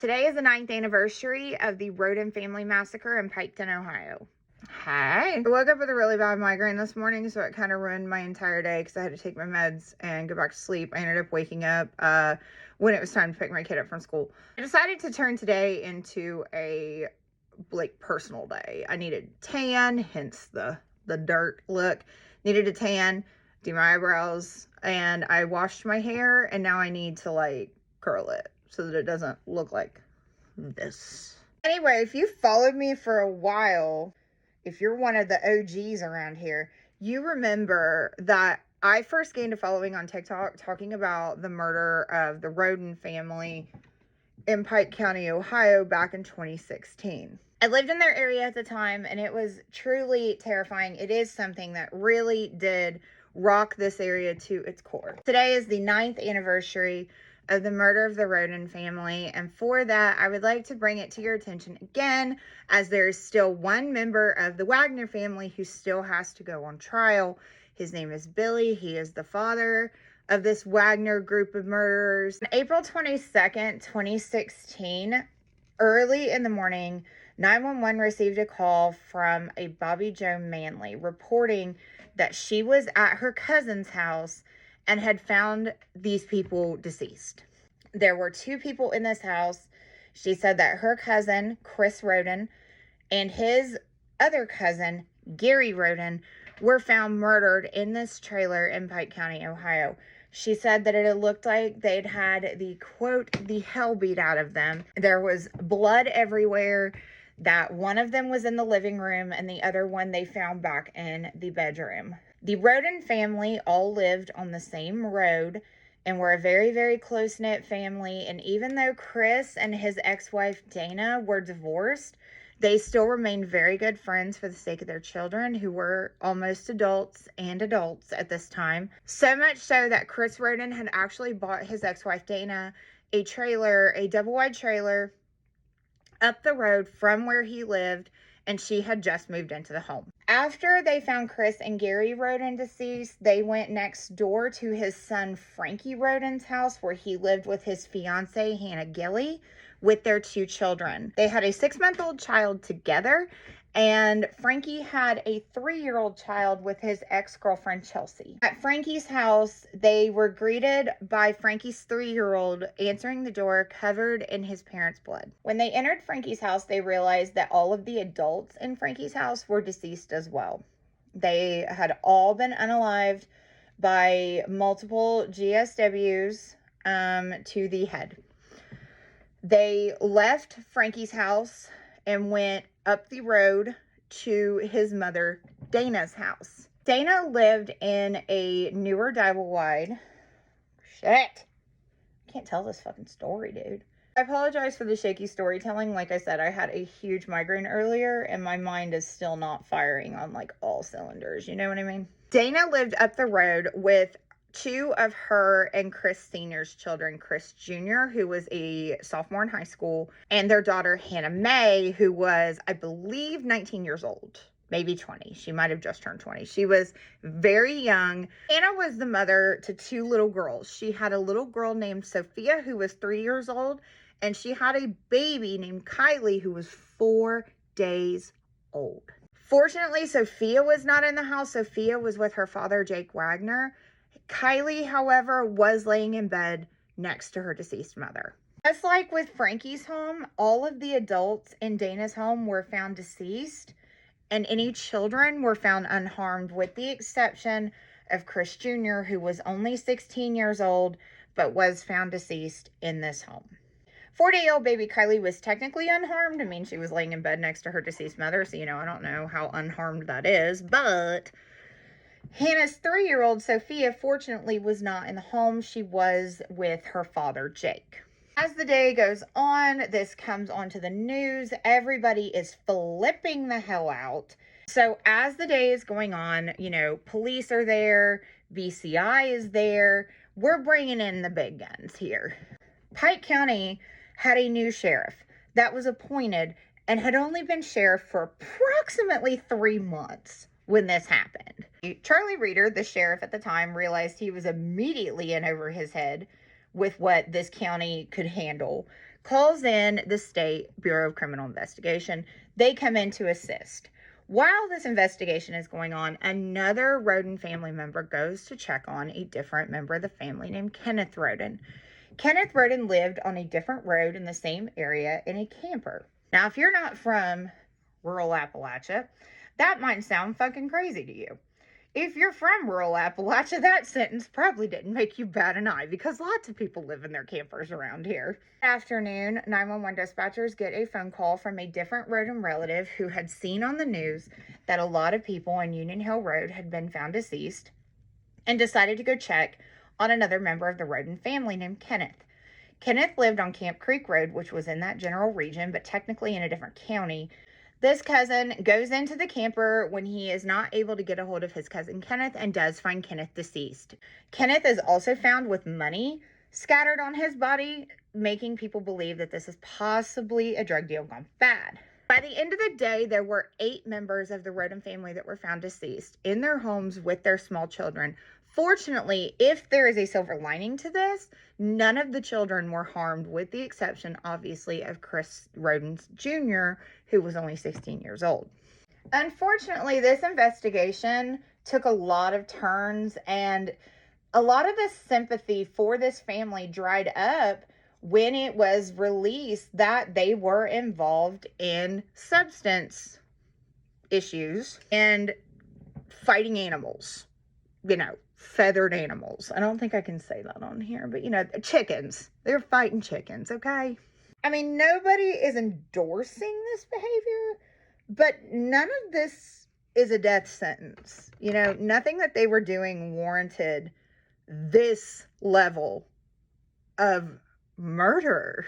Today is the 9th anniversary of the Roden family massacre in Piketon, Ohio. Hi. I woke up with a really bad migraine this morning, so it kind of ruined my entire day because I had to take my meds and go back to sleep. I ended up waking up when it was time to pick my kid up from school. I decided to turn today into a personal day. I needed tan, hence the dirt look. Needed a tan, do my eyebrows, and I washed my hair, and now I need to curl it so that it doesn't look like this. Anyway, if you followed me for a while, if you're one of the OGs around here, you remember that I first gained a following on TikTok talking about the murder of the Roden family in Pike County, Ohio back in 2016. I lived in their area at the time, and it was truly terrifying. It is something that really did rock this area to its core. Today is the 9th anniversary of the murder of the Roden family, and for that, I would like to bring it to your attention again, as there is still one member of the Wagner family who still has to go on trial. His name is Billy. He is the father of this Wagner group of murderers. On April 22nd, 2016, early in the morning, 911 received a call from a Bobby Jo Manley reporting that she was at her cousin's house and had found these people deceased. There were 2 people in this house. She said that her cousin, Chris Roden, and his other cousin, Gary Roden, were found murdered in this trailer in Pike County, Ohio. She said that it had looked like they'd had the, quote, the hell beat out of them. There was blood everywhere, that one of them was in the living room and the other one they found back in the bedroom. The Roden family all lived on the same road and were a very, very close-knit family. And even though Chris and his ex-wife Dana were divorced, they still remained very good friends for the sake of their children, who were almost adults at this time. So much so that Chris Roden had actually bought his ex-wife Dana a trailer, a double-wide trailer, up the road from where he lived, and she had just moved into the home. After they found Chris and Gary Roden deceased, they went next door to his son Frankie Roden's house, where he lived with his fiancee Hannah Gilly with their 2 children. They had a 6-month-old child together, and Frankie had a 3-year-old child with his ex-girlfriend Chelsea. At Frankie's house, they were greeted by Frankie's 3-year-old answering the door covered in his parents' blood. When they entered Frankie's house, they realized that all of the adults in Frankie's house were deceased as well. They had all been unalived by multiple GSWs to the head. They left Frankie's house and went up the road to his mother Dana's house. Dana lived in a newer double-wide. Shit. I can't tell this fucking story, dude. I apologize for the shaky storytelling. Like I said, I had a huge migraine earlier, and my mind is still not firing on all cylinders. You know what I mean? Dana lived up the road with 2 of her and Chris Sr.'s children, Chris Jr., who was a sophomore in high school, and their daughter, Hannah Mae, who was, I believe, 19 years old, maybe 20. She might have just turned 20. She was very young. Hannah was the mother to 2 little girls. She had a little girl named Sophia, who was 3 years old, and she had a baby named Kylie, who was 4 days old. Fortunately, Sophia was not in the house. Sophia was with her father, Jake Wagner. Kylie, however, was laying in bed next to her deceased mother. Just like with Frankie's home, all of the adults in Dana's home were found deceased, and any children were found unharmed, with the exception of Chris Jr., who was only 16 years old, but was found deceased in this home. 4-day-old baby Kylie was technically unharmed. I mean, she was laying in bed next to her deceased mother, so, I don't know how unharmed that is, but Hannah's 3-year-old Sophia, fortunately, was not in the home. She was with her father, Jake. As the day goes on, this comes onto the news. Everybody is flipping the hell out. So as the day is going on, police are there, BCI is there. We're bringing in the big guns here. Pike County had a new sheriff that was appointed and had only been sheriff for approximately 3 months when this happened. Charlie Reeder, the sheriff at the time, realized he was immediately in over his head with what this county could handle. calls in the State Bureau of Criminal Investigation. They come in to assist. While this investigation is going on, another Roden family member goes to check on a different member of the family named Kenneth Roden. Kenneth Roden lived on a different road in the same area in a camper. Now, if you're not from rural Appalachia, that might sound fucking crazy to you. If you're from rural Appalachia, that sentence probably didn't make you bat an eye because lots of people live in their campers around here. Afternoon, 911 dispatchers get a phone call from a different Roden relative who had seen on the news that a lot of people on Union Hill Road had been found deceased and decided to go check on another member of the Roden family named Kenneth. Kenneth lived on Camp Creek Road, which was in that general region, but technically in a different county. This cousin goes into the camper when he is not able to get a hold of his cousin Kenneth and does find Kenneth deceased. Kenneth is also found with money scattered on his body, making people believe that this is possibly a drug deal gone bad. By the end of the day, there were 8 members of the Roden family that were found deceased in their homes with their small children. Fortunately, if there is a silver lining to this, none of the children were harmed, with the exception, obviously, of Chris Roden Jr., who was only 16 years old. Unfortunately, this investigation took a lot of turns, and a lot of the sympathy for this family dried up when it was released that they were involved in substance issues and fighting animals. You know, feathered animals. I don't think I can say that on here, but you know, chickens. They're fighting chickens, okay? I mean, nobody is endorsing this behavior, but none of this is a death sentence. You know, nothing that they were doing warranted this level of murder.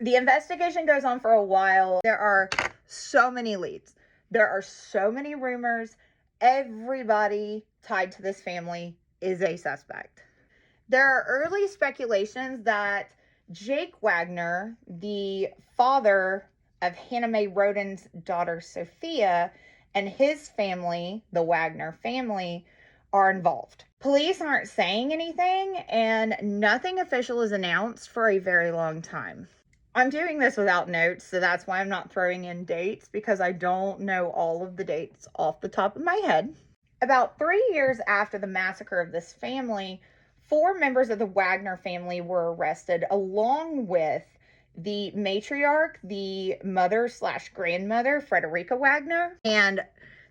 The investigation goes on for a while. There are so many leads. There are so many rumors. Everybody tied to this family is a suspect. There are early speculations that Jake Wagner, the father of Hannah Mae Roden's daughter Sophia, and his family, the Wagner family, are involved. Police aren't saying anything, and nothing official is announced for a very long time. I'm doing this without notes, so that's why I'm not throwing in dates, because I don't know all of the dates off the top of my head. About 3 years after the massacre of this family, 4 members of the Wagner family were arrested, along with the matriarch, the mother/grandmother, Frederica Wagner, and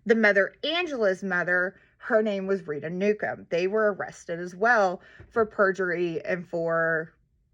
the mother, Angela's mother. Her name was Rita Newcomb. They were arrested as well for perjury and for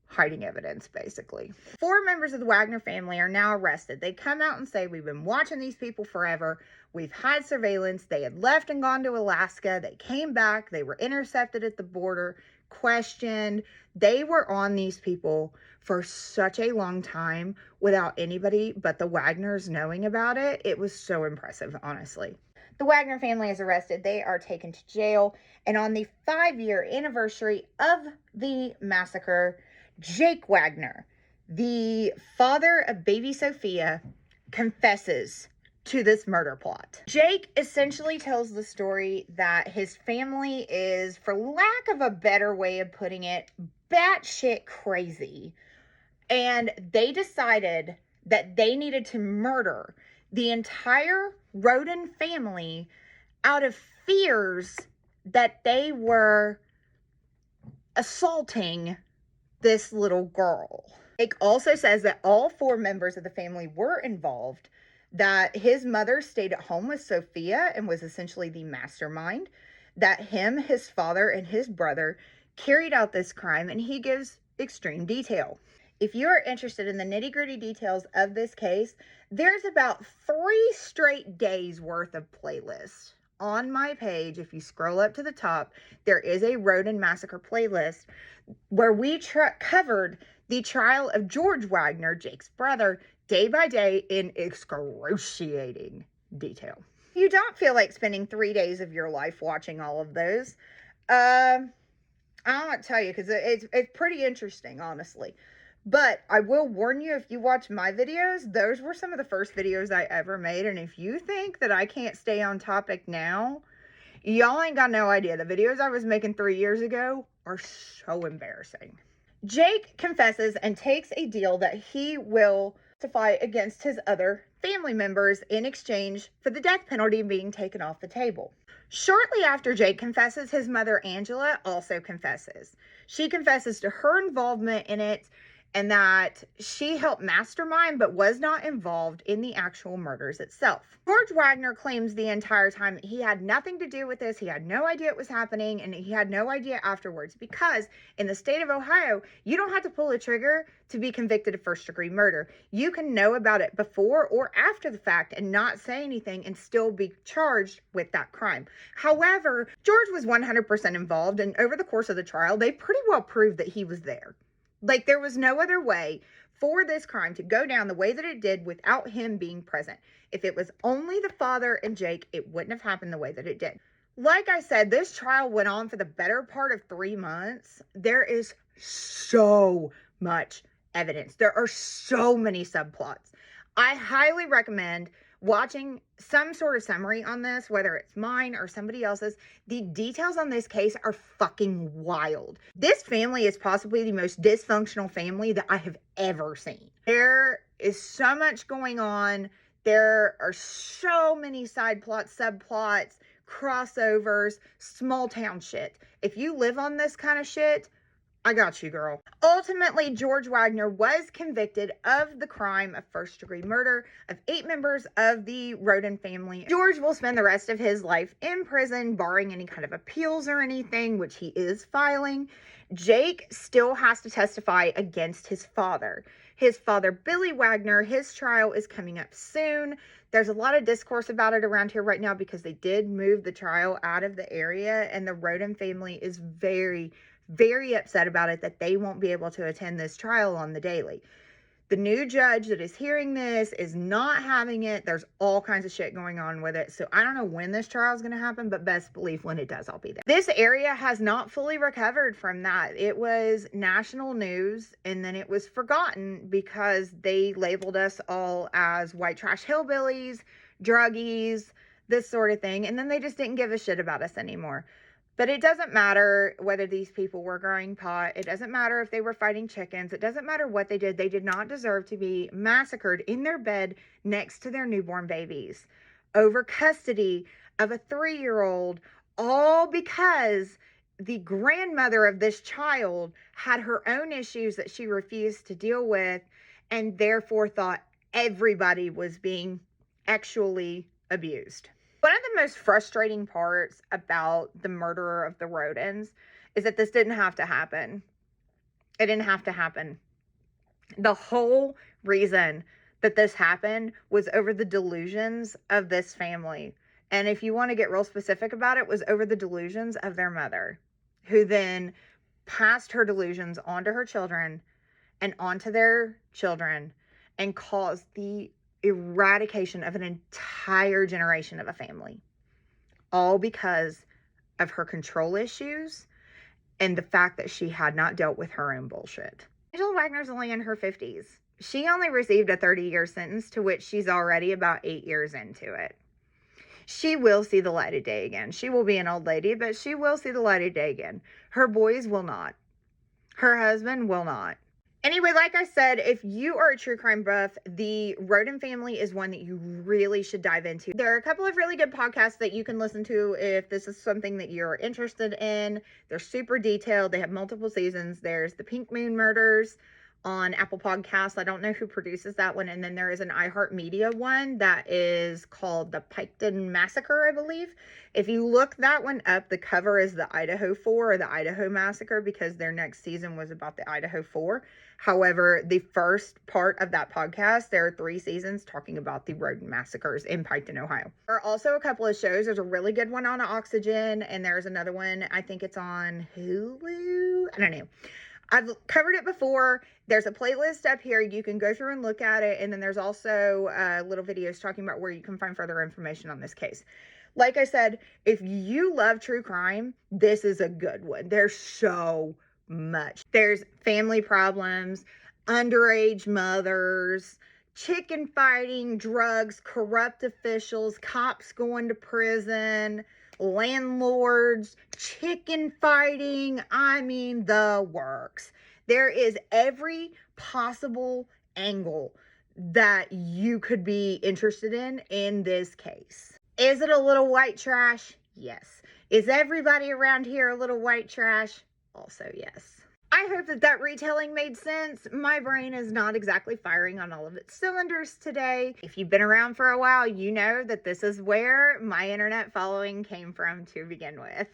hiding evidence, basically. 4 members of the Wagner family are now arrested. They come out and say, we've been watching these people forever. We've had surveillance. They had left and gone to Alaska. They came back. They were intercepted at the border, questioned. They were on these people for such a long time without anybody but the Wagners knowing about it. It was so impressive, honestly. The Wagner family is arrested. They are taken to jail. And on the 5-year anniversary of the massacre, Jake Wagner, the father of baby Sophia, confesses to this murder plot. Jake essentially tells the story that his family is, for lack of a better way of putting it, batshit crazy. And they decided that they needed to murder the entire Roden family out of fears that they were assaulting this little girl. It also says that all 4 members of the family were involved, that his mother stayed at home with Sophia and was essentially the mastermind, that him, his father, and his brother carried out this crime, and he gives extreme detail. If you are interested in the nitty-gritty details of this case, there's about 3 straight days worth of playlists on my page. If you scroll up to the top, there is a Roden Massacre playlist where we covered the trial of George Wagner, Jake's brother, day by day in excruciating detail. If you don't feel like spending 3 days of your life watching all of those, I won't tell you, because it's pretty interesting, honestly. But I will warn you, if you watch my videos, those were some of the first videos I ever made. And if you think that I can't stay on topic now, y'all ain't got no idea. The videos I was making 3 years ago are so embarrassing. Jake confesses and takes a deal that he will testify against his other family members in exchange for the death penalty being taken off the table. Shortly after Jake confesses, his mother, Angela, also confesses. She confesses to her involvement in it and that she helped mastermind but was not involved in the actual murders itself. George Wagner claims the entire time that he had nothing to do with this, he had no idea it was happening, and he had no idea afterwards, because in the state of Ohio, you don't have to pull a trigger to be convicted of first-degree murder. You can know about it before or after the fact and not say anything and still be charged with that crime. However, George was 100% involved, and over the course of the trial, they pretty well proved that he was there. Like, there was no other way for this crime to go down the way that it did without him being present. If it was only the father and Jake, it wouldn't have happened the way that it did. Like I said, this trial went on for the better part of 3 months. There is so much evidence. There are so many subplots. I highly recommend watching some sort of summary on this, whether it's mine or somebody else's. The details on this case are fucking wild. This family is possibly the most dysfunctional family that I have ever seen. There is so much going on. There are so many side plots, subplots, crossovers, small town shit. If you live on this kind of shit, I got you, girl. Ultimately, George Wagner was convicted of the crime of first-degree murder of 8 members of the Roden family. George will spend the rest of his life in prison, barring any kind of appeals or anything, which he is filing. Jake still has to testify against his father. His father, Billy Wagner, his trial is coming up soon. There's a lot of discourse about it around here right now because they did move the trial out of the area, and the Roden family is very upset about it, that they won't be able to attend this trial on the daily. The new judge that is hearing this is not having it. There's all kinds of shit going on with it. So I don't know when this trial is going to happen, but best believe when it does, I'll be there. This area has not fully recovered from that. It was national news, and then it was forgotten because they labeled us all as white trash hillbillies, druggies, this sort of thing. And then they just didn't give a shit about us anymore. But it doesn't matter whether these people were growing pot. It doesn't matter if they were fighting chickens. It doesn't matter what they did. They did not deserve to be massacred in their bed next to their newborn babies over custody of a 3-year-old, all because the grandmother of this child had her own issues that she refused to deal with and therefore thought everybody was being actually abused. One of the most frustrating parts about the murderer of the Rodens is that this didn't have to happen. It didn't have to happen. The whole reason that this happened was over the delusions of this family. And if you want to get real specific about it, was over the delusions of their mother, who then passed her delusions onto her children and onto their children and caused the eradication of an entire generation of a family, all because of her control issues and the fact that she had not dealt with her own bullshit. Angela Wagner's only in her 50s. She only received a 30-year sentence, to which she's already about 8 years into it. She will see the light of day again. She will be an old lady, but she will see the light of day again. Her boys will not. Her husband will not. Anyway, like I said, if you are a true crime buff, the Roden family is one that you really should dive into. There are a couple of really good podcasts that you can listen to if this is something that you're interested in. They're super detailed. They have multiple seasons. There's the Pink Moon Murders on Apple Podcasts. I don't know who produces that one. And then there is an iHeartMedia one that is called the Piketon Massacre, I believe. If you look that one up, the cover is the Idaho 4 or the Idaho Massacre, because their next season was about the Idaho 4. However, the first part of that podcast, there are 3 seasons talking about the Roden massacres in Piketon, Ohio. There are also a couple of shows. There's a really good one on Oxygen, and there's another one, I think it's on Hulu. I don't know. I've covered it before. There's a playlist up here. You can go through and look at it. And then there's also little videos talking about where you can find further information on this case. Like I said, if you love true crime, this is a good one. There's so much. There's family problems, underage mothers, chicken fighting, drugs, corrupt officials, cops going to prison, landlords, chicken fighting. I mean, the works. There is every possible angle that you could be interested in this case. Is it a little white trash? Yes. Is everybody around here a little white trash? Also, yes. I hope that retelling made sense. My brain is not exactly firing on all of its cylinders today. If you've been around for a while, you know that this is where my internet following came from to begin with.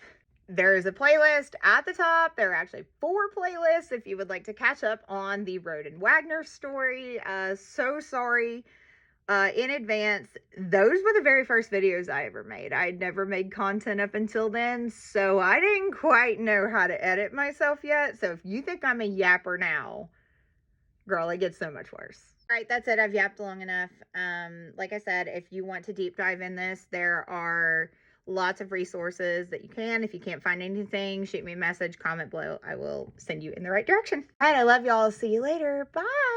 There is a playlist at the top. There are actually 4 playlists if you would like to catch up on the Roden Wagner story. So sorry in advance. Those were the very first videos I ever made. I had never made content up until then, so I didn't quite know how to edit myself yet. So if you think I'm a yapper now, girl, it gets so much worse. All right, that's it. I've yapped long enough. Like I said, if you want to deep dive in this, there are lots of resources that you can. If you can't find anything, shoot me a message, comment below. I will send you in the right direction. All right, I love y'all. See you later. Bye.